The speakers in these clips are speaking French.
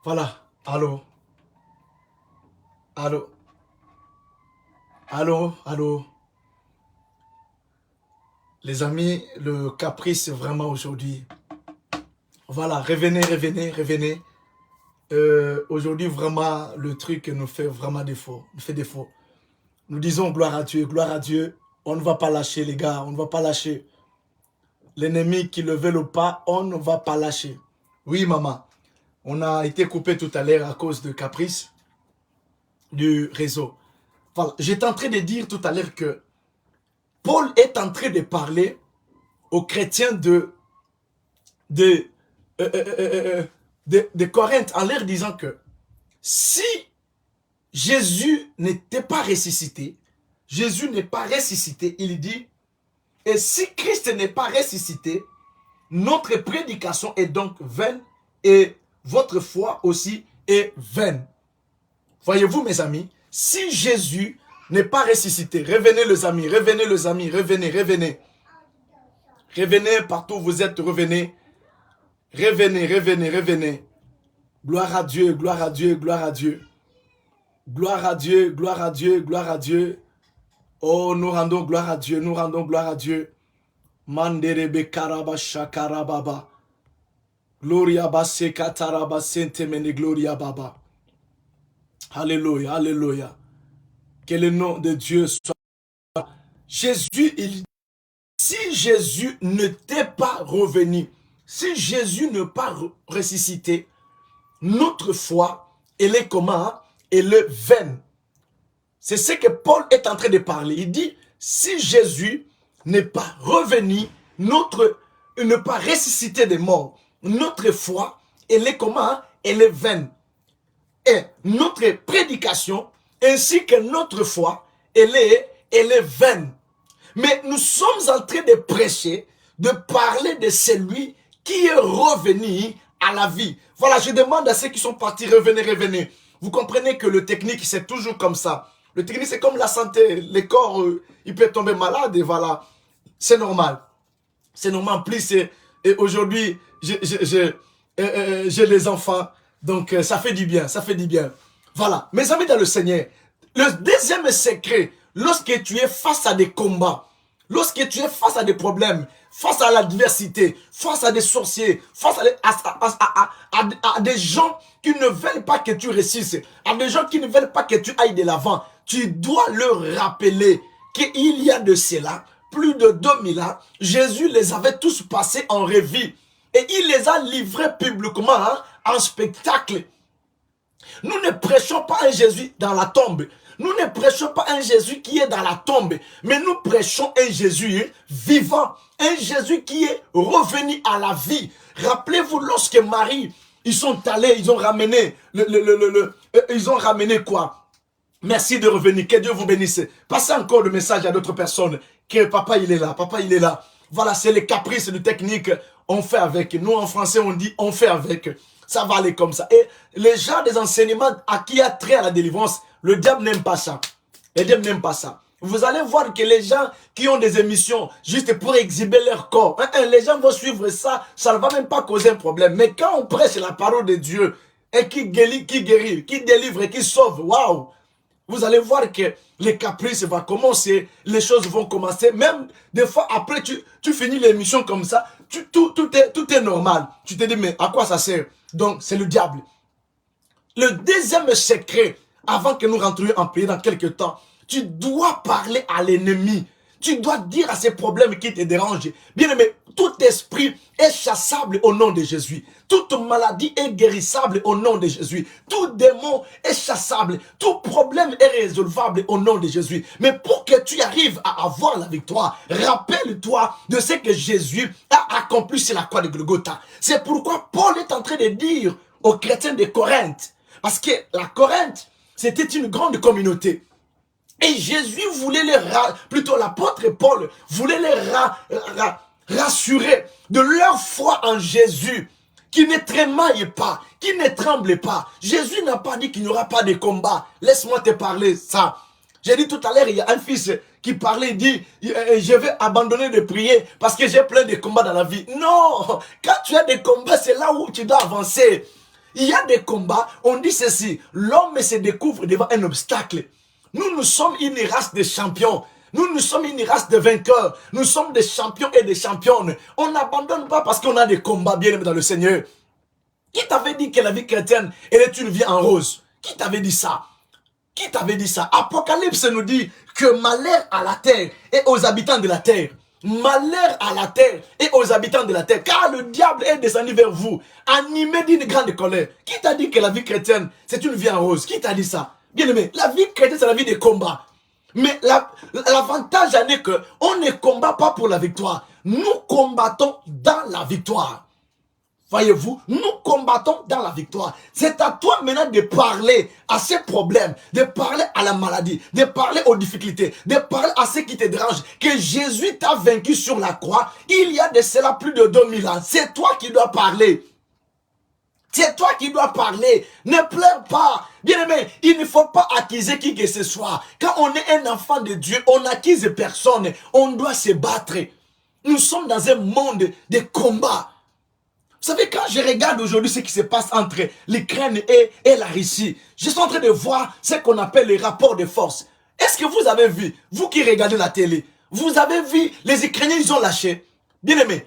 Voilà. Allô? Allô? Allô? Allô? Les amis, le caprice vraiment aujourd'hui. Voilà, revenez, revenez, revenez. Aujourd'hui, vraiment, le truc nous fait vraiment défaut. Nous fait défaut. Nous disons gloire à Dieu, gloire à Dieu. On ne va pas lâcher, les gars. On ne va pas lâcher. L'ennemi qui le veut ou pas, on ne va pas lâcher. Oui, maman. On a été coupé tout à l'heure à cause de caprice du réseau. Voilà. J'étais en train de dire tout à l'heure que Paul est en train de parler aux chrétiens de Corinthe en leur disant que si Jésus n'était pas ressuscité, Jésus n'est pas ressuscité, il dit, et si Christ n'est pas ressuscité, notre prédication est donc vaine et votre foi aussi est vaine. Voyez-vous mes amis, si Jésus n'est pas ressuscité, revenez les amis, revenez les amis, revenez, revenez. Revenez partout où vous êtes, revenez. Revenez, revenez, revenez. Gloire à Dieu, gloire à Dieu, gloire à Dieu. Gloire à Dieu, gloire à Dieu, gloire à Dieu. Oh, nous rendons gloire à Dieu, nous rendons gloire à Dieu. Manderebe karaba shakarababa. Gloria basse kataraba sentemene gloria baba. Alléluia, alléluia. Que le nom de Dieu soit. Jésus, il dit, si Jésus n'était pas revenu, si Jésus n'est pas ressuscité, notre foi, elle est comment? Elle est vaine. C'est ce que Paul est en train de parler. Il dit, si Jésus n'est pas revenu, ne pas ressuscité des morts, notre foi, elle est comment? Elle est vaine. Et notre prédication, ainsi que notre foi, elle est vaine. Mais nous sommes en train de prêcher, de parler de celui qui est revenu à la vie. Voilà, je demande à ceux qui sont partis, revenez, revenez. Vous comprenez que le technique, c'est toujours comme ça. Le technique, c'est comme la santé. Le corps, il peut tomber malade et voilà. C'est normal. C'est normal. En plus, et aujourd'hui, j'ai les enfants. Donc, ça fait du bien. Ça fait du bien. Voilà. Mes amis dans le Seigneur, le deuxième secret, lorsque tu es face à des combats, lorsque tu es face à des problèmes, face à l'adversité, face à des sorciers, face à des gens qui ne veulent pas que tu réussisses, à des gens qui ne veulent pas que tu ailles de l'avant, tu dois leur rappeler qu'il y a de cela, plus de 2000 ans, Jésus les avait tous passés en revue et il les a livrés publiquement en spectacle. Nous ne prêchons pas un Jésus dans la tombe. Nous ne prêchons pas un Jésus qui est dans la tombe. Mais nous prêchons un Jésus vivant. Un Jésus qui est revenu à la vie. Rappelez-vous lorsque Marie, ils sont allés, ils ont ramené ils ont ramené quoi? Merci de revenir. Que Dieu vous bénisse. Passez encore le message à d'autres personnes. Que papa il est là. Papa il est là. Voilà, c'est les caprices de technique. On fait avec. Nous en français on dit on fait avec. Ça va aller comme ça. Et les gens des enseignements à qui a trait à la délivrance, le diable n'aime pas ça. Le diable n'aime pas ça. Vous allez voir que les gens qui ont des émissions juste pour exhiber leur corps, les gens vont suivre ça, ça ne va même pas causer un problème. Mais quand on prêche la parole de Dieu, et qui guérit, qui délivre et qui sauve, waouh! Vous allez voir que les caprices vont commencer, les choses vont commencer. Même des fois, après, tu finis l'émission comme ça, tout est normal. Tu te dis, mais à quoi ça sert? Donc, c'est le diable. Le deuxième secret, avant que nous rentrions en prière dans quelques temps, tu dois parler à l'ennemi. Tu dois dire à ces problèmes qui te dérangent. Bien aimé, tout esprit est chassable au nom de Jésus. Toute maladie est guérissable au nom de Jésus. Tout démon est chassable. Tout problème est résolvable au nom de Jésus. Mais pour que tu arrives à avoir la victoire, rappelle-toi de ce que Jésus a accompli sur la croix de Golgotha. C'est pourquoi Paul est en train de dire aux chrétiens de Corinthe, parce que la Corinthe, c'était une grande communauté. Et Jésus voulait plutôt l'apôtre Paul voulait les rassurer de leur foi en Jésus, qui ne trémaille pas, qui ne tremble pas. Jésus n'a pas dit qu'il n'y aura pas de combat. Laisse-moi te parler ça. J'ai dit tout à l'heure, il y a un fils qui parlait, il dit, je vais abandonner de prier parce que j'ai plein de combats dans la vie. Non, quand tu as des combats, c'est là où tu dois avancer. Il y a des combats, on dit ceci, l'homme se découvre devant un obstacle. Nous sommes une race de champions. Nous sommes une race de vainqueurs. Nous sommes des champions et des championnes. On n'abandonne pas parce qu'on a des combats bien aimés dans le Seigneur. Qui t'avait dit que la vie chrétienne, elle est une vie en rose? Qui t'avait dit ça? Qui t'avait dit ça? Apocalypse nous dit que malheur à la terre et aux habitants de la terre. Malheur à la terre et aux habitants de la terre. Car le diable est descendu vers vous, animé d'une grande colère. Qui t'a dit que la vie chrétienne, c'est une vie en rose? Qui t'a dit ça? Bien aimé, la vie chrétienne, c'est la vie des combats. Mais l'avantage est qu'on ne combat pas pour la victoire. Nous combattons dans la victoire. Voyez-vous, nous combattons dans la victoire. C'est à toi maintenant de parler à ces problèmes, de parler à la maladie, de parler aux difficultés, de parler à ce qui te dérange. Que Jésus t'a vaincu sur la croix, il y a de cela plus de 2000 ans. C'est toi qui dois parler. C'est toi qui dois parler. Ne pleure pas. Bien-aimé, il ne faut pas accuser qui que ce soit. Quand on est un enfant de Dieu, on n'accuse personne. On doit se battre. Nous sommes dans un monde de combat. Vous savez, quand je regarde aujourd'hui ce qui se passe entre l'Ukraine et la Russie, je suis en train de voir ce qu'on appelle les rapports de force. Est-ce que vous avez vu, vous qui regardez la télé, vous avez vu les Ukrainiens, ils ont lâché. Bien-aimé,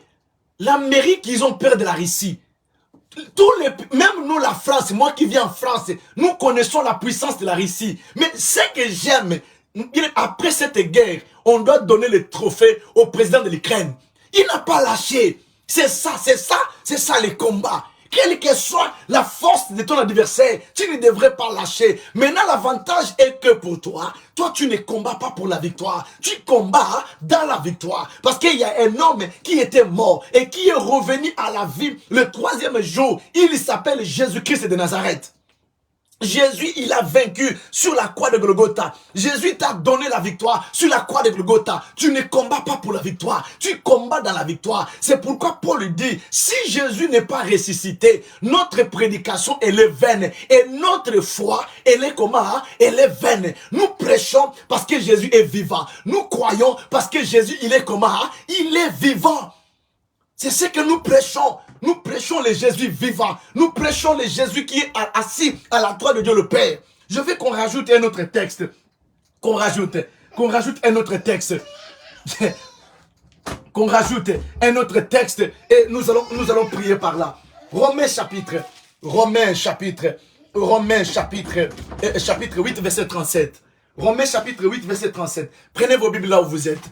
l'Amérique, ils ont peur de la Russie. Même nous, la France, moi qui viens en France, nous connaissons la puissance de la Russie. Mais ce que j'aime, après cette guerre, on doit donner le trophée au président de l'Ukraine. Il n'a pas lâché. C'est ça les combats. Quelle que soit la force de ton adversaire, tu ne devrais pas lâcher. Maintenant, l'avantage est que pour toi, tu ne combats pas pour la victoire. Tu combats dans la victoire. Parce qu'il y a un homme qui était mort et qui est revenu à la vie le 3e jour. Il s'appelle Jésus-Christ de Nazareth. Jésus, il a vaincu sur la croix de Golgotha. Jésus t'a donné la victoire sur la croix de Golgotha. Tu ne combats pas pour la victoire, tu combats dans la victoire. C'est pourquoi Paul dit, si Jésus n'est pas ressuscité, notre prédication, elle est vaine. Et notre foi, elle est comment? Elle est vaine. Nous prêchons parce que Jésus est vivant. Nous croyons parce que Jésus, il est comment? Il est vivant. C'est ce que nous prêchons. Nous prêchons le Jésus vivant. Nous prêchons le Jésus qui est assis à la droite de Dieu le Père. Je veux qu'on rajoute un autre texte. Qu'on rajoute un autre texte. Qu'on rajoute un autre texte. Et nous allons prier par là. Romains chapitre 8, verset 37. Romains chapitre 8, verset 37. Prenez vos Bibles là où vous êtes.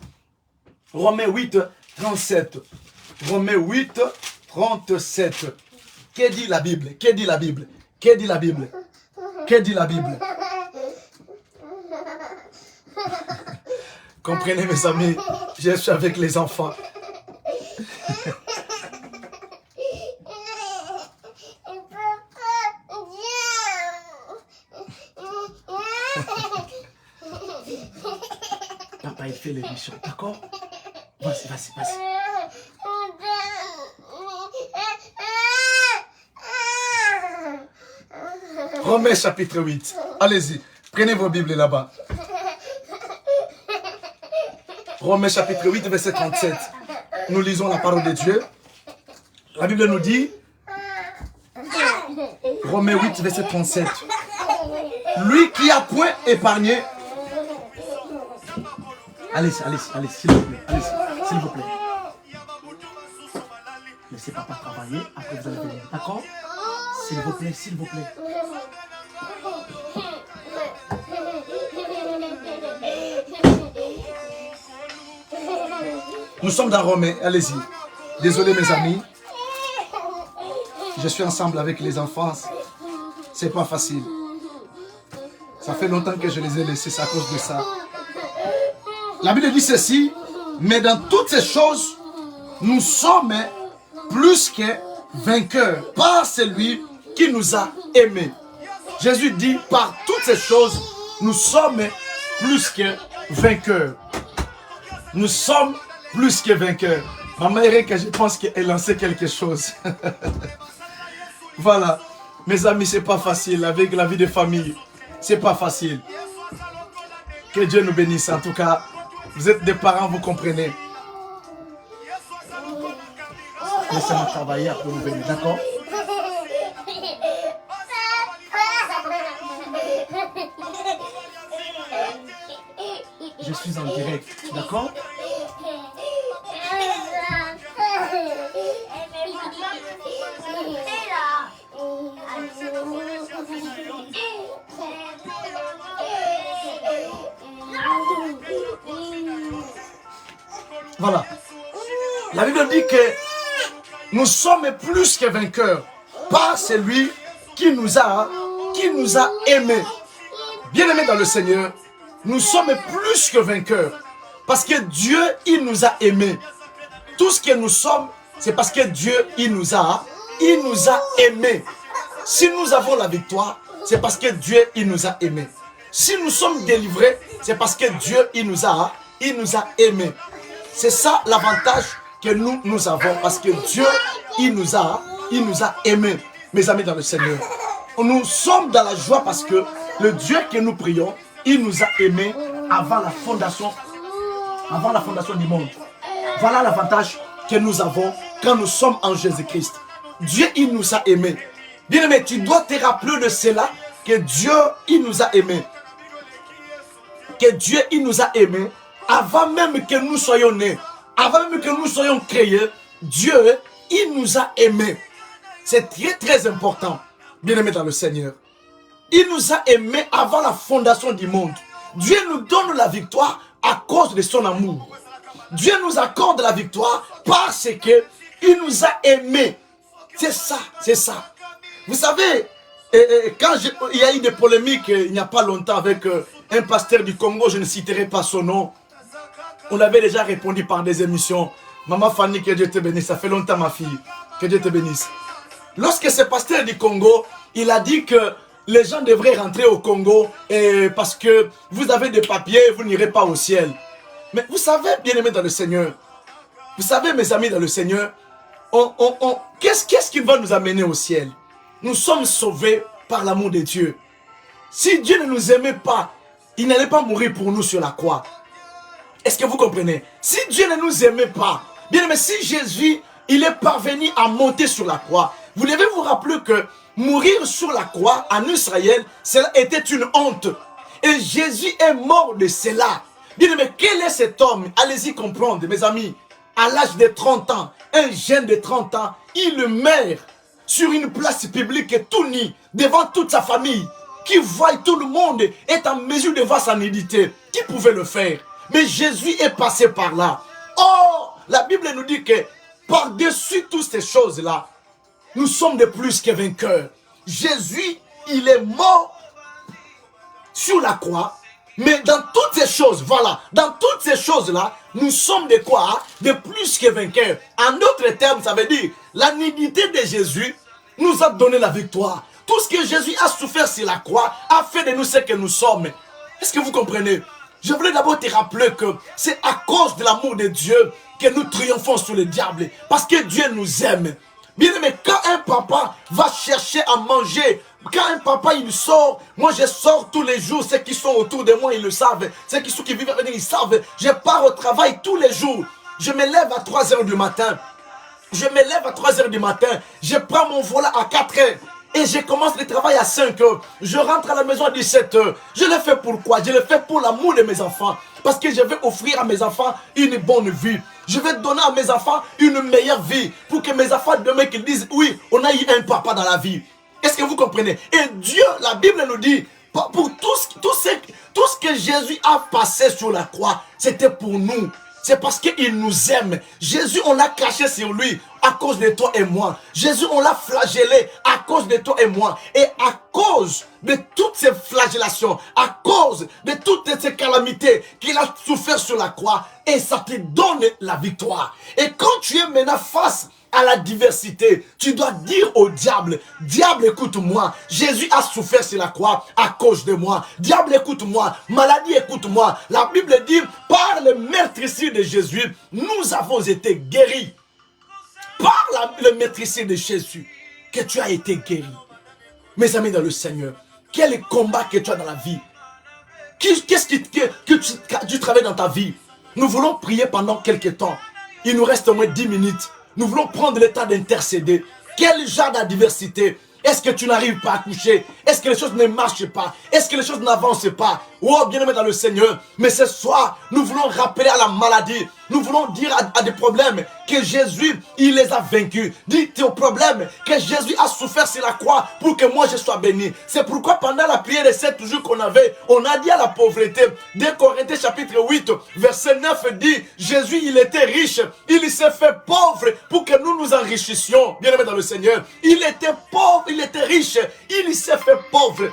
Romains 8, 37. Romains 8, 37. Que dit la Bible? Que dit la Bible? Que dit la Bible? Que dit la Bible? Comprenez mes amis, je suis avec les enfants. Papa, il fait l'émission, d'accord? Vas-y, vas-y, vas-y. Romains chapitre 8. Allez-y, prenez vos Bibles là-bas. Romains chapitre 8, verset 37. Nous lisons la parole de Dieu. La Bible nous dit, Romains 8, verset 37. Lui qui a point épargné. Allez-y, s'il vous plaît. Allez-y, s'il vous plaît. Laissez papa travailler, après vous allez venir. D'accord? S'il vous plaît, s'il vous plaît. Nous sommes dans Romains, allez-y. Désolé mes amis. Je suis ensemble avec les enfants. C'est pas facile. Ça fait longtemps que je les ai laissés, c'est à cause de ça. La Bible dit ceci, mais dans toutes ces choses, nous sommes plus que vainqueurs par celui qui nous a aimés. Jésus dit, par toutes ces choses, nous sommes plus que vainqueurs. Nous sommes plus que vainqueurs. Maman Erika, je pense qu'elle lançait quelque chose. Voilà. Mes amis, c'est pas facile avec la vie de famille. C'est pas facile. Que Dieu nous bénisse. En tout cas, vous êtes des parents, vous comprenez. Laissez-moi travailler après vous venir, d'accord? je suis en direct. D'accord? Voilà. La Bible dit que nous sommes plus que vainqueurs par celui qui nous a aimés. Bien-aimés dans le Seigneur, nous sommes plus que vainqueurs parce que Dieu, il nous a aimés. Tout ce que nous sommes, c'est parce que Dieu, il nous a aimés. Si nous avons la victoire, c'est parce que Dieu, il nous a aimés. Si nous sommes délivrés, c'est parce que Dieu, il nous a aimés. C'est ça l'avantage que nous avons, parce que Dieu, il nous a aimés. Mes amis dans le Seigneur, nous sommes dans la joie parce que le Dieu que nous prions, il nous a aimés avant la fondation du monde. Voilà l'avantage que nous avons quand nous sommes en Jésus-Christ. Dieu, il nous a aimés. Bien-aimé, tu dois te rappeler de cela, que Dieu, il nous a aimés. Que Dieu, il nous a aimés avant même que nous soyons nés. Avant même que nous soyons créés, Dieu, il nous a aimés. C'est très très important, bien-aimé dans le Seigneur. Il nous a aimés avant la fondation du monde. Dieu nous donne la victoire à cause de son amour. Dieu nous accorde la victoire parce que il nous a aimés. C'est ça, c'est ça. Vous savez, quand il y a eu des polémiques il n'y a pas longtemps avec un pasteur du Congo, je ne citerai pas son nom. On avait déjà répondu par des émissions. Maman Fanny, que Dieu te bénisse. Ça fait longtemps, ma fille. Que Dieu te bénisse. Lorsque ce pasteur du Congo, il a dit que les gens devraient rentrer au Congo parce que vous avez des papiers, vous n'irez pas au ciel. Mais vous savez, bien-aimés dans le Seigneur, vous savez, mes amis dans le Seigneur, qu'est-ce qui va nous amener au ciel? Nous sommes sauvés par l'amour de Dieu. Si Dieu ne nous aimait pas, il n'allait pas mourir pour nous sur la croix. Est-ce que vous comprenez? Si Dieu ne nous aimait pas, bien aimé, si Jésus, il est parvenu à monter sur la croix, vous devez vous rappeler que mourir sur la croix en Israël, cela était une honte. Et Jésus est mort de cela. Bien aimé, quel est cet homme? Allez-y comprendre, mes amis. À l'âge de 30 ans, un jeune de 30 ans, il meurt sur une place publique tout nu, devant toute sa famille, qui voit tout le monde est en mesure de voir sa nudité. Qui pouvait le faire? Mais Jésus est passé par là. Oh, la Bible nous dit que par-dessus toutes ces choses-là, nous sommes de plus que vainqueurs. Jésus, il est mort sur la croix. Mais dans toutes ces choses, voilà, dans toutes ces choses-là, nous sommes de quoi? De plus que vainqueurs. En d'autres termes, ça veut dire, la nudité de Jésus nous a donné la victoire. Tout ce que Jésus a souffert sur la croix a fait de nous ce que nous sommes. Est-ce que vous comprenez? Je voulais d'abord te rappeler que c'est à cause de l'amour de Dieu que nous triomphons sur le diable. Parce que Dieu nous aime. Bien aimé, quand un papa va chercher à manger, quand un papa il sort, moi je sors tous les jours, ceux qui sont autour de moi ils le savent, ceux qui vivent à venir ils savent, je pars au travail tous les jours, je me lève à 3 h du matin, je prends mon volant à 4 h et je commence le travail à 5 h, je rentre à la maison à 17 h, je le fais pourquoi? Je le fais pour l'amour de mes enfants, parce que je veux offrir à mes enfants une bonne vie. Je vais donner à mes enfants une meilleure vie pour que mes enfants demain qu'ils disent oui, on a eu un papa dans la vie. Est-ce que vous comprenez? Et Dieu, la Bible nous dit, pour tout ce que Jésus a passé sur la croix, c'était pour nous. C'est parce qu'il nous aime. Jésus, on l'a caché sur lui à cause de toi et moi. Jésus, on l'a flagellé à cause de toi et moi. Et à cause de toutes ces flagellations, à cause de toutes ces calamités qu'il a souffert sur la croix, et ça te donne la victoire. Et quand tu es maintenant face à la diversité, tu dois dire au diable, diable écoute-moi, Jésus a souffert sur la croix à cause de moi. Diable écoute-moi, maladie écoute-moi. La Bible dit, par le meurtrissure de Jésus, nous avons été guéris. Par le meurtrissure de Jésus, que tu as été guéri. Mes amis dans le Seigneur, quel combat que tu as dans la vie? Qu'est-ce que tu travailles dans ta vie? Nous voulons prier pendant quelques temps. Il nous reste au moins 10 minutes. Nous voulons prendre le temps d'intercéder. Quel genre d'adversité? Est-ce que tu n'arrives pas à coucher? Est-ce que les choses ne marchent pas? Est-ce que les choses n'avancent pas? Oh, bien-aimé dans le Seigneur, mais ce soir, nous voulons rappeler à la maladie, nous voulons dire à des problèmes que Jésus, il les a vaincus. Dites aux problèmes que Jésus a souffert sur la croix pour que moi je sois béni. C'est pourquoi pendant la prière de 7 jours qu'on avait, on a dit à la pauvreté, 2 Corinthiens chapitre 8, verset 9 dit, Jésus il était riche, il s'est fait pauvre pour que nous nous enrichissions. Bien-aimé dans le Seigneur, il était pauvre, il était riche, il s'est fait pauvre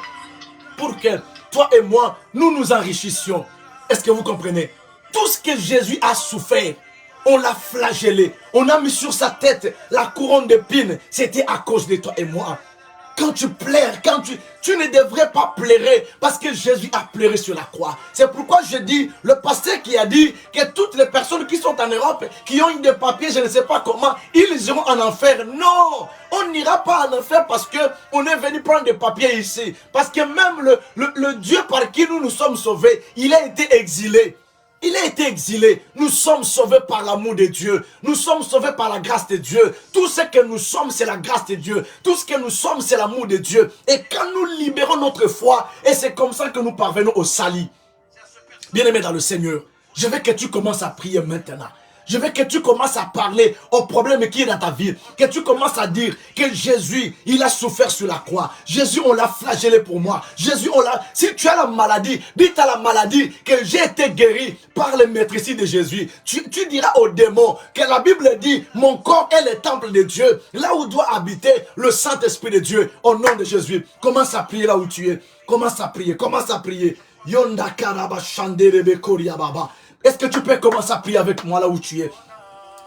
pour que toi et moi, nous nous enrichissions. Est-ce que vous comprenez? Tout ce que Jésus a souffert, on l'a flagellé. On a mis sur sa tête la couronne d'épines. C'était à cause de toi et moi. Quand tu pleures, quand tu ne devrais pas pleurer parce que Jésus a pleuré sur la croix. C'est pourquoi je dis, le pasteur qui a dit que toutes les personnes qui sont en Europe, qui ont eu des papiers, je ne sais pas comment, ils iront en enfer. Non, on n'ira pas en enfer parce qu'on est venu prendre des papiers ici. Parce que même le Dieu par qui nous nous sommes sauvés, il a été exilé. Il a été exilé. Nous sommes sauvés par l'amour de Dieu. Nous sommes sauvés par la grâce de Dieu. Tout ce que nous sommes, c'est la grâce de Dieu. Tout ce que nous sommes, c'est l'amour de Dieu. Et quand nous libérons notre foi, et c'est comme ça que nous parvenons au salut. Bien-aimé dans le Seigneur, je veux que tu commences à prier maintenant. Je veux que tu commences à parler au problème qui est dans ta vie. Que tu commences à dire que Jésus, il a souffert sur la croix. Jésus, on l'a flagellé pour moi. Jésus, on l'a... Si tu as la maladie, dis à la maladie que j'ai été guéri par le maîtrise de Jésus. Tu diras aux démons que la Bible dit, mon corps est le temple de Dieu. Là où doit habiter le Saint-Esprit de Dieu. Au nom de Jésus. Commence à prier là où tu es. Commence à prier. Commence à prier. Yonda karaba shanderebe koria baba. Est-ce que tu peux commencer à prier avec moi là où tu es?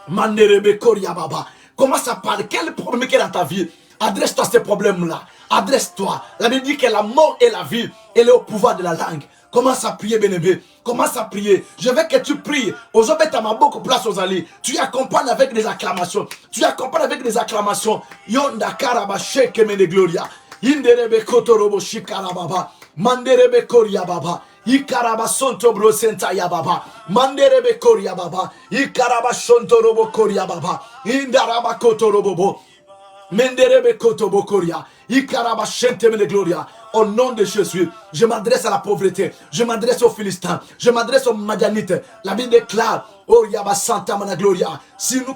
Manderebe koria baba. Commence à parler. Quel problème qu'il y a dans ta vie? Adresse-toi à ces problèmes-là. Adresse-toi. La Bible dit que la mort et la vie, elle est au pouvoir de la langue. Commence à prier, bien-aimé. Commence à prier. Je veux que tu pries. Aux hommes, tu as beaucoup de place aux alliés. Tu accompagnes avec des acclamations. Tu accompagnes avec des acclamations. Yonda karaba sheke mene gloria. Inderebe kotorobo shikarababa. Manderebe koria baba. Ikaraba sonto bro senta ya baba. Manderebe koria baba. Ikaraba sonto robo koria baba. Indaraba kotorobo bo. Menderebe kotobo koria. Ikaraba shente mene gloria. Au nom de Jésus, je m'adresse à la pauvreté. Je m'adresse aux Philistins. Je m'adresse aux Madianites. La Bible déclare, oh yaba santa mana gloria. Si nous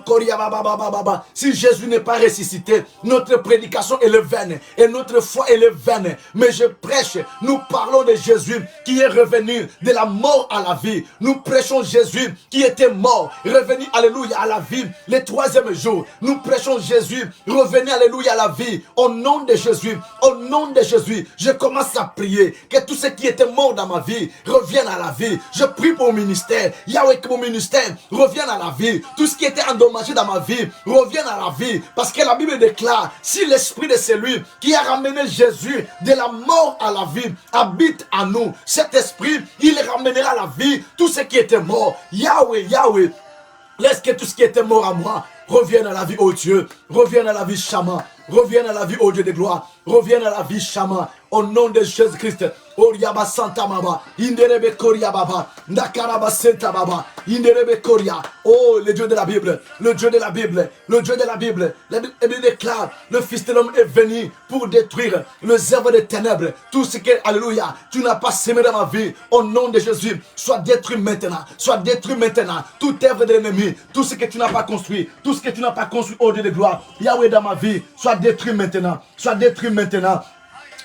si Jésus n'est pas ressuscité, notre prédication est vaine et notre foi est vaine. Mais je prêche, nous parlons de Jésus qui est revenu de la mort à la vie. Nous prêchons Jésus qui était mort, revenu, alléluia, à la vie le 3e jour. Nous prêchons Jésus, revenu, alléluia, à la vie. Au nom de Jésus, au nom de Jésus, je commence à prier que tout ce qui était mort dans ma vie revienne à la vie. Je prie pour mon ministère. Yahweh, que mon ministère revienne à la vie. Tout ce qui était endommagé dans ma vie revienne à la vie. Parce que la Bible déclare, si l'esprit de celui qui a ramené Jésus de la mort à la vie habite en nous, cet esprit, il ramènera à la vie tout ce qui était mort. Yahweh, Yahweh, laisse que tout ce qui était mort à moi revienne à la vie, oh Dieu. Revienne à la vie, Shama. Revienne à la vie, oh Dieu de gloire. Revienne à la vie, Shama. Au nom de Jésus-Christ. Oriaba Santa Baba. Inderebe Koria Baba. Nakaraba Santa Baba. Inderebe Koria. Oh, le Dieu de la Bible. Le Dieu de la Bible. Le Dieu de la Bible. La Bible déclare, le Fils de l'homme est venu pour détruire les œuvres des ténèbres. Tout ce que, alléluia, tu n'as pas semé dans ma vie. Au nom de Jésus, sois détruit maintenant. Sois détruit maintenant. Toute œuvre de l'ennemi. Tout ce que tu n'as pas construit. Tout ce que tu n'as pas construit, oh Dieu de gloire. Yahweh dans ma vie. Sois détruit maintenant. Sois détruit maintenant.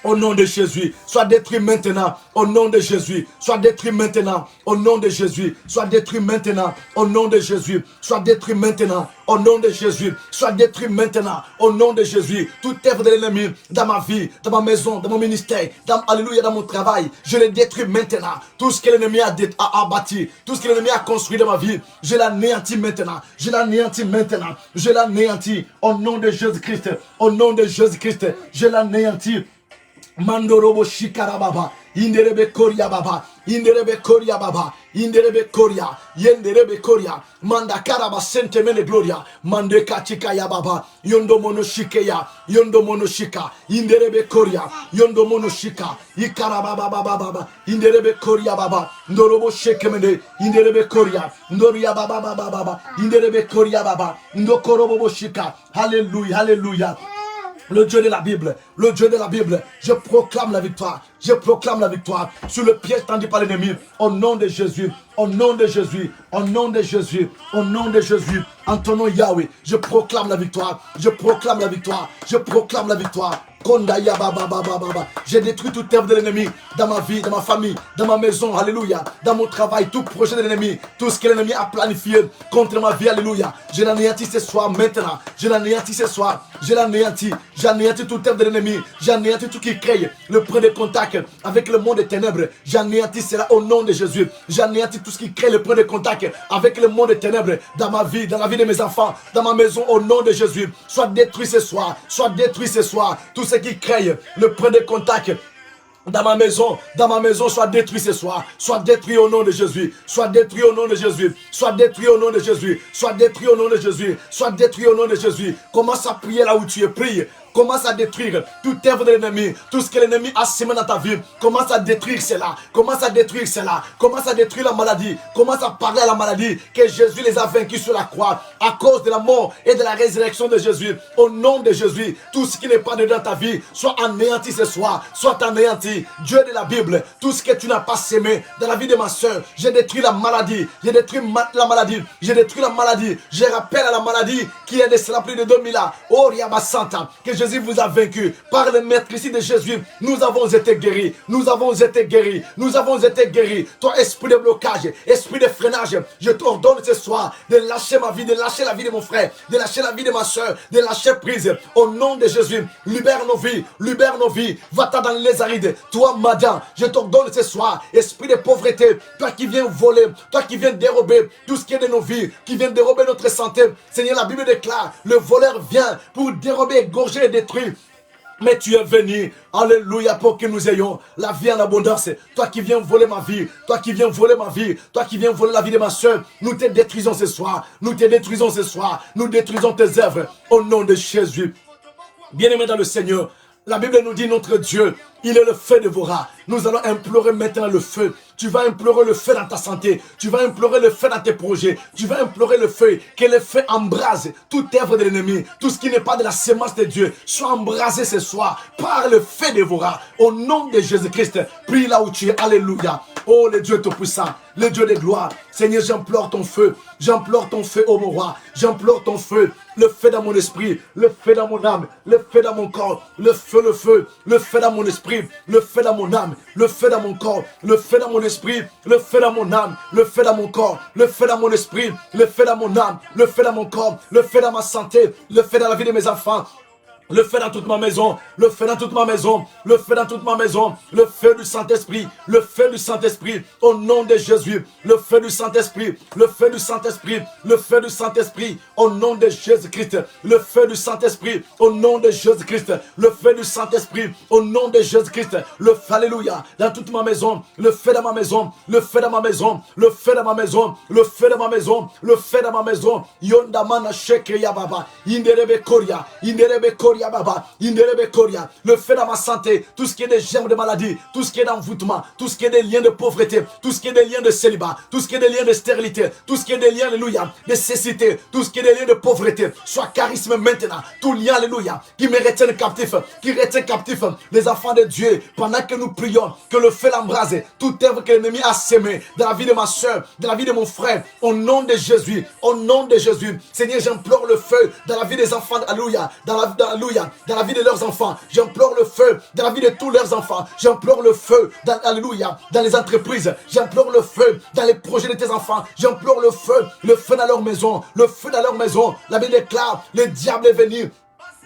Au nom de Jésus, sois détruit maintenant. Au nom de Jésus, sois détruit maintenant. Au nom de Jésus, sois détruit maintenant. Au nom de Jésus, sois détruit maintenant. Au nom de Jésus, sois détruit maintenant. Au nom de Jésus, toute œuvre de l'ennemi dans ma vie, dans ma maison, dans mon ministère, alléluia, dans mon travail, je le détruis maintenant. Tout ce que l'ennemi a bâti, tout ce que l'ennemi a construit dans ma vie, je l'anéantis maintenant. Je l'anéantis maintenant. Je l'anéantis. Au nom de Jésus-Christ, au nom de Jésus-Christ, je l'anéantis. Mandorobo shikara baba, inderebe koria baba, inderebe koria baba, inderebe koria, yenderebe koria, mandakara ba sente mene gloria, mande katika ya baba, yondo mono shikeya, yondo mono shika, inderebe koria, yondo mono shika, ikara baba baba baba, inderebe koria baba, ndorobo shekemene, inderebe koria, ndoria baba baba baba, inderebe koria baba, ndokorobo shika, hallelujah, hallelujah. Le Dieu de la Bible, le Dieu de la Bible, je proclame la victoire. Je proclame la victoire sur le piège tendu par l'ennemi. Au nom de Jésus, au nom de Jésus, au nom de Jésus, au nom de Jésus. En ton nom Yahweh, je proclame la victoire. Je proclame la victoire. Je proclame la victoire. J'ai détruit toute œuvre de l'ennemi dans ma vie, dans ma famille, dans ma maison, alléluia, dans mon travail, tout projet de l'ennemi, tout ce que l'ennemi a planifié contre ma vie, alléluia. Je l'anéantis ce soir maintenant, je l'anéantis ce soir, je l'anéantis, j'anéantis toute œuvre de l'ennemi, j'anéantis tout qui crée le point de contact avec le monde des ténèbres, j'anéantis cela au nom de Jésus, j'anéantis tout ce qui crée le point de contact avec le monde des ténèbres dans ma vie, dans la vie de mes enfants, dans ma maison, au nom de Jésus, soit détruit ce soir, soit détruit ce soir, tout ce qui crée le point de contact dans ma maison soit détruit ce soir, soit détruit au nom de Jésus, soit détruit au nom de Jésus, soit détruit au nom de Jésus, soit détruit au nom de Jésus, soit détruit au nom de Jésus. Commence à prier là où tu es, prie. Commence à détruire toute œuvre de l'ennemi, tout ce que l'ennemi a semé dans ta vie. Commence à détruire cela, commence à détruire cela, commence à détruire la maladie, commence à parler à la maladie que Jésus les a vaincus sur la croix à cause de la mort et de la résurrection de Jésus. Au nom de Jésus, tout ce qui n'est pas dedans ta vie soit anéanti ce soir, soit anéanti. Dieu de la Bible, tout ce que tu n'as pas semé dans la vie de ma soeur, j'ai détruit la maladie, j'ai détruit la maladie, j'ai détruit la maladie, je rappelle à la maladie qui est de cela plus de 2000 ans. Oh Riaba Santa, que Jésus vous a vaincu par le maître ici de Jésus. Nous avons été guéris, nous avons été guéris, nous avons été guéris. Toi, esprit de blocage, esprit de freinage, je t'ordonne ce soir de lâcher ma vie, de lâcher la vie de mon frère, de lâcher la vie de ma soeur, de lâcher prise. Au nom de Jésus, libère nos vies, va-t'en dans les arides. Toi, madame, je t'ordonne ce soir, esprit de pauvreté, toi qui viens voler, toi qui viens dérober tout ce qui est de nos vies, qui vient dérober notre santé. Seigneur, la Bible déclare, le voleur vient pour dérober, égorger et détruire. Mais tu es venu, alléluia, pour que nous ayons la vie en abondance. Toi qui viens voler ma vie, toi qui viens voler ma vie, toi qui viens voler la vie de ma soeur, nous te détruisons ce soir, nous te détruisons ce soir, nous détruisons tes œuvres au nom de Jésus. Bien-aimé dans le Seigneur, la Bible nous dit notre Dieu, il est le feu dévorant. Nous allons implorer maintenant le feu. Tu vas implorer le feu dans ta santé. Tu vas implorer le feu dans tes projets. Tu vas implorer le feu. Que le feu embrase toute œuvre de l'ennemi. Tout ce qui n'est pas de la sémence de Dieu soit embrasé ce soir par le feu dévorant. Au nom de Jésus-Christ, prie là où tu es. Alléluia. Oh, le Dieu Tout-Puissant, le Dieu de gloire. Seigneur, j'implore ton feu. J'implore ton feu, ô mon roi. J'implore ton feu. Le feu dans mon esprit. Le feu dans mon âme. Le feu dans mon corps. Le feu, le feu. Le feu dans mon esprit. Le feu dans mon âme. Le feu dans mon corps. Le feu dans mon esprit. Le feu dans mon âme. Le feu dans mon corps. Le feu dans mon esprit. Le feu dans mon âme. Le feu dans mon corps. Le feu dans ma santé. Le feu dans la vie de mes enfants. Le feu dans toute ma maison, le feu dans toute ma maison, le feu dans toute ma maison, le feu du Saint-Esprit, le feu du Saint-Esprit, au nom de Jésus, le feu du Saint-Esprit, le feu du Saint-Esprit, le feu du Saint-Esprit, au nom de Jésus-Christ, le feu du Saint-Esprit, au nom de Jésus-Christ, le feu du Saint-Esprit, au nom de Jésus-Christ, le feu, alléluia, dans toute ma maison, le feu dans ma maison, le feu dans ma maison, le feu dans ma maison, le feu dans ma maison, le feu dans ma maison, Yondamana Shekeya Baba, Inderebe Koria, Baba, le feu dans ma santé, tout ce qui est des germes de maladie, tout ce qui est d'envoûtement, tout ce qui est des liens de pauvreté, tout ce qui est des liens de célibat, tout ce qui est des liens de stérilité, tout ce qui est des liens, alléluia, de cécité, tout ce qui est des liens de pauvreté, soit charisme maintenant, tout lien, alléluia, qui me retient captif, qui retient captif les enfants de Dieu, pendant que nous prions, que le feu l'embrase, toute œuvre que l'ennemi a sémé dans la vie de ma soeur, dans la vie de mon frère, au nom de Jésus, au nom de Jésus, Seigneur, j'implore le feu dans la vie des enfants, alléluia, dans la vie de leurs enfants, j'implore le feu dans la vie de tous leurs enfants, j'implore le feu dans, alléluia, dans les entreprises, j'implore le feu dans les projets de tes enfants, j'implore le feu dans leur maison, le feu dans leur maison. La Bible déclare, le diable est venu,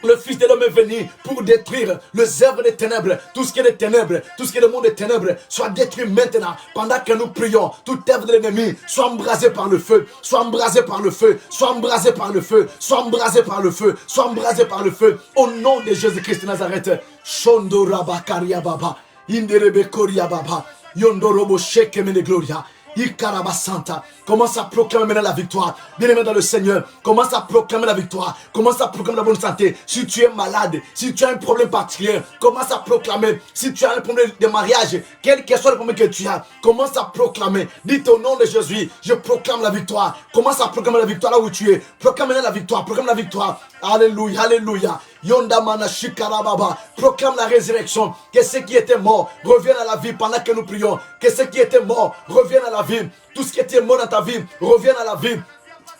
le Fils de l'homme est venu pour détruire les œuvres des ténèbres, tout ce qui est des ténèbres, tout ce qui est le monde des ténèbres, soit détruit maintenant, pendant que nous prions, toute œuvre de l'ennemi, soit embrasée par le feu, soit embrasée par le feu, soit embrasée par le feu, soit embrasée par le feu, soit embrasée par le feu, au nom de Jésus-Christ de Nazareth. Shondora Bakaria Baba, Inderebe Koria Baba, Yondorobo Shekemene Gloria. Santa. Commence à proclamer maintenant la victoire. Bien-aimé dans le Seigneur, commence à proclamer la victoire. Commence à proclamer la bonne santé. Si tu es malade, si tu as un problème particulier, commence à proclamer. Si tu as un problème de mariage, quel que soit le problème que tu as, commence à proclamer. Dis au nom de Jésus, je proclame la victoire. Commence à proclamer la victoire là où tu es. Proclame maintenant la victoire. Proclame la victoire. Alléluia, alléluia. Yondamana shikarababa. Proclame la résurrection. Que ceux qui étaient morts reviennent à la vie pendant que nous prions. Que ceux qui étaient morts reviennent à la vie. Tout ce qui était mort dans ta vie revienne à la vie.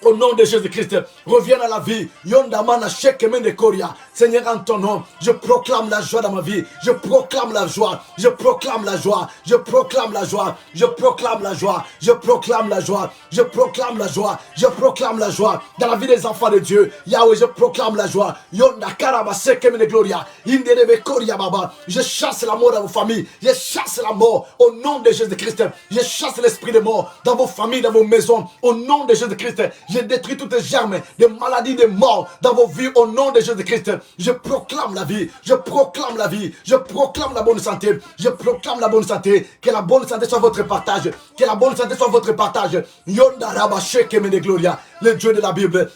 Au nom de Jésus-Christ, reviens à la vie. Yondamana shekemene koria. Seigneur, en ton nom, je proclame la joie dans ma vie. Je proclame la joie. Je proclame la joie. Je proclame la joie. Je proclame la joie. Je proclame la joie. Je proclame la joie. Je proclame la joie dans la vie des enfants de Dieu. Yahweh, je proclame la joie. Yonda karaba shekemene gloria. Inderebe koria baba. Je chasse la mort dans vos familles. Je chasse la mort au nom de Jésus-Christ. Je chasse l'esprit de mort dans vos familles, dans vos maisons. Au nom de Jésus-Christ. Je détruis toutes les germes de maladies, de morts dans vos vies au nom de Jésus-Christ. Je proclame la vie. Je proclame la vie. Je proclame la bonne santé. Je proclame la bonne santé. Que la bonne santé soit votre partage. Que la bonne santé soit votre partage. Yonda Rabba Shekemene Gloria. Le Dieu de la Bible.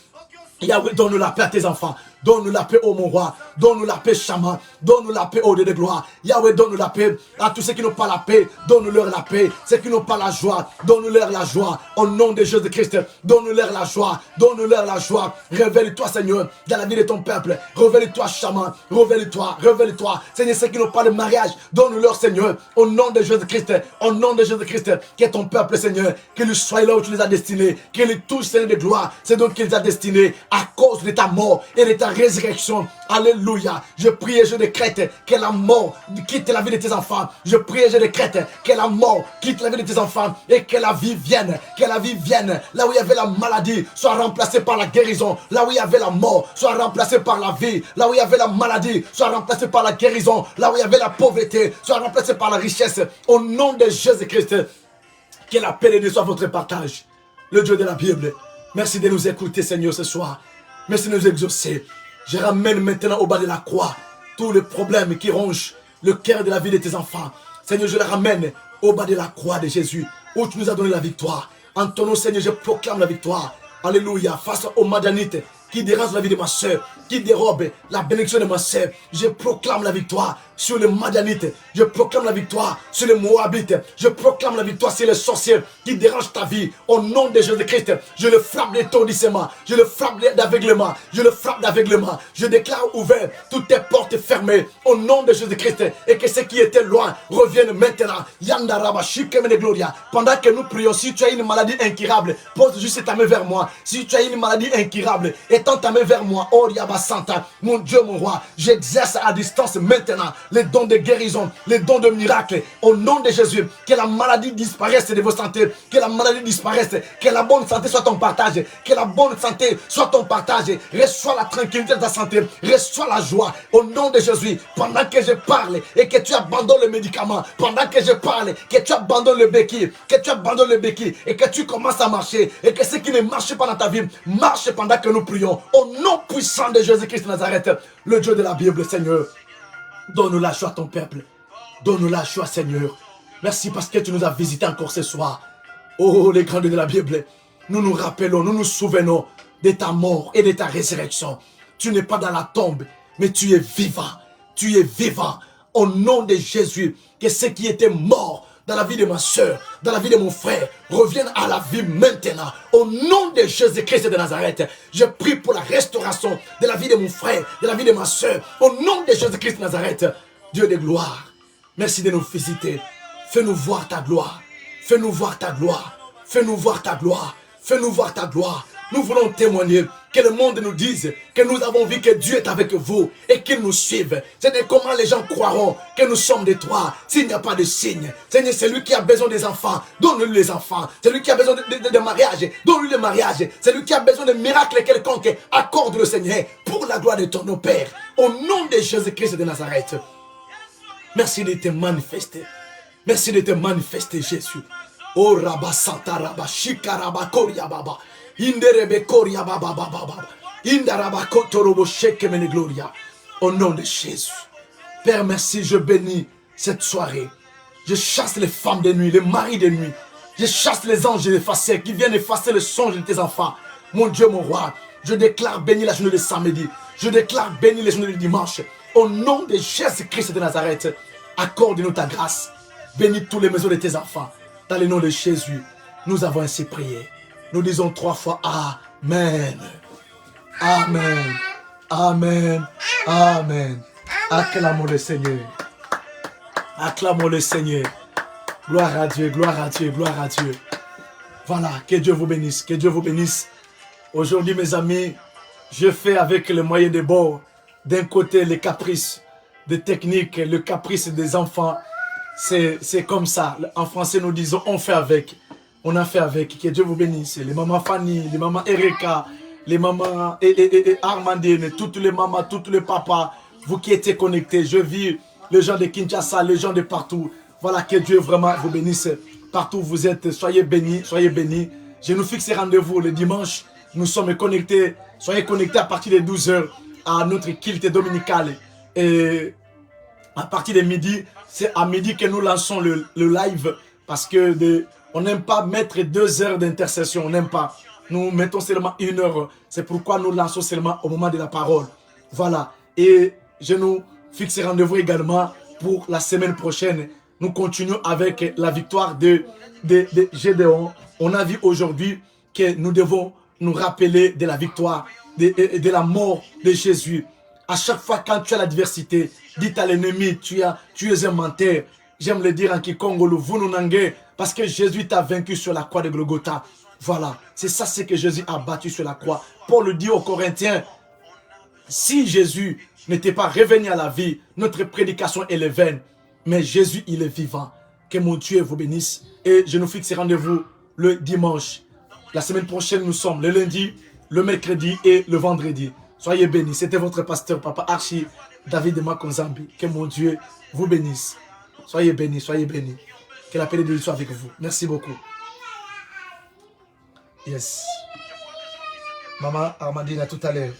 Yahweh, donne-nous la paix à tes enfants. Donne-nous la paix, ô mon roi. Donne-nous la paix, Chama. Donne-nous la paix, ô Dieu de gloire. Yahweh, donne-nous la paix. À tous ceux qui n'ont pas la paix, donne-leur la paix. Ceux qui n'ont pas la joie, donne-leur la joie. Au nom de Jésus-Christ, donne-leur la joie. Donne-leur la joie. Révèle-toi, Seigneur, dans la vie de ton peuple. Révèle-toi, Chama. Révèle-toi. Révèle-toi. Seigneur, ceux qui n'ont pas de mariage, donne-leur, Seigneur. Au nom de Jésus-Christ. Au nom de Jésus-Christ. Qu'est ton peuple, Seigneur. Qu'il soit là où tu les as destinés. Qu'il les touche, Seigneur de gloire. C'est donc qu'il les a destinés à cause de ta mort et de ta résurrection. Alléluia. Je prie et je décrète que la mort quitte la vie de tes enfants. Je prie et je décrète que la mort quitte la vie de tes enfants et que la vie vienne. Que la vie vienne. Là où il y avait la maladie, soit remplacée par la guérison. Là où il y avait la mort, soit remplacée par la vie. Là où il y avait la maladie, soit remplacée par la guérison. Là où il y avait la pauvreté, soit remplacée par la richesse. Au nom de Jésus-Christ, que la paix de Dieu soit votre partage. Le Dieu de la Bible. Merci de nous écouter, Seigneur, ce soir. Merci de nous exaucer. Je ramène maintenant au bas de la croix tous les problèmes qui rongent le cœur de la vie de tes enfants. Seigneur, je les ramène au bas de la croix de Jésus, où tu nous as donné la victoire. En ton nom, Seigneur, je proclame la victoire. Alléluia. Face aux Madianites qui dérangent la vie de ma soeur, qui dérobe la bénédiction de ma soeur, je proclame la victoire sur les Madianites. Je proclame la victoire sur les Moabites. Je proclame la victoire sur les sorciers qui dérangent ta vie. Au nom de Jésus-Christ, je le frappe d'étourdissement. Je le frappe d'aveuglement. Je le frappe d'aveuglement. Je déclare ouvert toutes tes portes fermées. Au nom de Jésus-Christ. Et que ceux qui étaient loin reviennent maintenant. Yanda Rabba Shikemene Gloria. Pendant que nous prions, si tu as une maladie incurable, pose juste ta main vers moi. Si tu as une maladie incurable, étends ta main vers moi. Oh Yaba Santa, mon Dieu, mon roi. J'exerce à distance maintenant les dons de guérison, les dons de miracles. Au nom de Jésus, que la maladie disparaisse de vos santé. Que la maladie disparaisse. Que la bonne santé soit ton partage. Que la bonne santé soit ton partage. Reçois la tranquillité de ta santé. Reçois la joie. Au nom de Jésus, pendant que je parle et que tu abandonnes le médicament, pendant que je parle, que tu abandonnes le béquille, que tu abandonnes le béquille et que tu commences à marcher et que ce qui ne marche pas dans ta vie marche pendant que nous prions. Au nom puissant de Jésus-Christ de Nazareth, le Dieu de la Bible, Seigneur. Donne-nous la joie, ton peuple. Donne-nous la joie, Seigneur. Merci parce que tu nous as visités encore ce soir. Oh, les grands de la Bible, nous nous rappelons, nous nous souvenons de ta mort et de ta résurrection. Tu n'es pas dans la tombe, mais tu es vivant. Tu es vivant. Au nom de Jésus, que ceux qui étaient morts dans la vie de ma soeur, dans la vie de mon frère, reviennent à la vie maintenant. Au nom de Jésus-Christ de Nazareth, je prie pour la restauration de la vie de mon frère, de la vie de ma soeur. Au nom de Jésus-Christ de Nazareth, Dieu de gloire, merci de nous visiter. Fais-nous voir ta gloire. Fais-nous voir ta gloire. Fais-nous voir ta gloire. Fais-nous voir ta gloire. Nous voulons témoigner, que le monde nous dise que nous avons vu que Dieu est avec vous et qu'il nous suive. C'est comment les gens croiront que nous sommes de toi s'il n'y a pas de signe. Seigneur, c'est lui qui a besoin des enfants, donne-lui les enfants. C'est lui qui a besoin de mariage, donne-lui le mariage. C'est lui qui a besoin de miracles quelconques, accorde le Seigneur pour la gloire de ton nom, Père. Au nom de Jésus-Christ de Nazareth, merci de te manifester. Merci de te manifester, Jésus. Oh Rabba Santa Rabba Shika Rabba Koria Baba. Inderebe Koria Baba Baba. Indaraba Kotorobo Shekemene Gloria. Au nom de Jésus. Père, merci, je bénis cette soirée. Je chasse les femmes de nuit, les maris de nuit. Je chasse les anges effacés qui viennent effacer le songe de tes enfants. Mon Dieu, mon roi, je déclare béni la journée de samedi. Je déclare béni les journées de dimanche. Au nom de Jésus-Christ de Nazareth, accorde-nous ta grâce. Bénis tous les maisons de tes enfants. Dans le nom de Jésus, nous avons ainsi prié. Nous disons 3 fois Amen. Amen. Amen. Amen. Acclamons le Seigneur. Acclamons le Seigneur. Gloire à Dieu, gloire à Dieu, gloire à Dieu. Voilà, que Dieu vous bénisse, que Dieu vous bénisse. Aujourd'hui, mes amis, je fais avec les moyens de bord. D'un côté, les caprices des techniques, le caprice des enfants. C'est comme ça. En français, nous disons, on fait avec. On a fait avec. Que Dieu vous bénisse. Les mamans Fanny, les mamans Erika, les mamans Armandine, toutes les mamans, tous les papas, vous qui étiez connectés. Je vis les gens de Kinshasa, les gens de partout. Voilà, que Dieu vraiment vous bénisse. Partout où vous êtes, soyez bénis, soyez bénis. Je nous fixe rendez-vous le dimanche. Nous sommes connectés. Soyez connectés à partir de 12 h à notre culte dominical. Et à partir de midi, c'est à midi que nous lançons le live. Parce que on n'aime pas mettre 2 heures d'intercession. On n'aime pas. Nous mettons seulement 1 heure. C'est pourquoi nous lançons seulement au moment de la parole. Voilà. Et je nous fixe rendez-vous également pour la semaine prochaine. Nous continuons avec la victoire de Gédéon. On a vu aujourd'hui que nous devons nous rappeler de la victoire, de la mort de Jésus. À chaque fois quand tu as l'adversité, dites à l'ennemi, tu es un menteur. J'aime le dire en Kikongolo, vous nous nanguez, parce que Jésus t'a vaincu sur la croix de Golgotha. Voilà, c'est ça ce que Jésus a battu sur la croix. Paul dit aux Corinthiens, si Jésus n'était pas revenu à la vie, notre prédication est vaine. Mais Jésus, il est vivant. Que mon Dieu vous bénisse. Et je nous fixe rendez-vous le dimanche. La semaine prochaine, nous sommes le lundi, le mercredi et le vendredi. Soyez bénis. C'était votre pasteur, Papa Archie, David de Makonzambi. Que mon Dieu vous bénisse. Soyez bénis, soyez bénis. Que la paix de Dieu soit avec vous. Merci beaucoup. Yes. Maman Armandine, à tout à l'heure.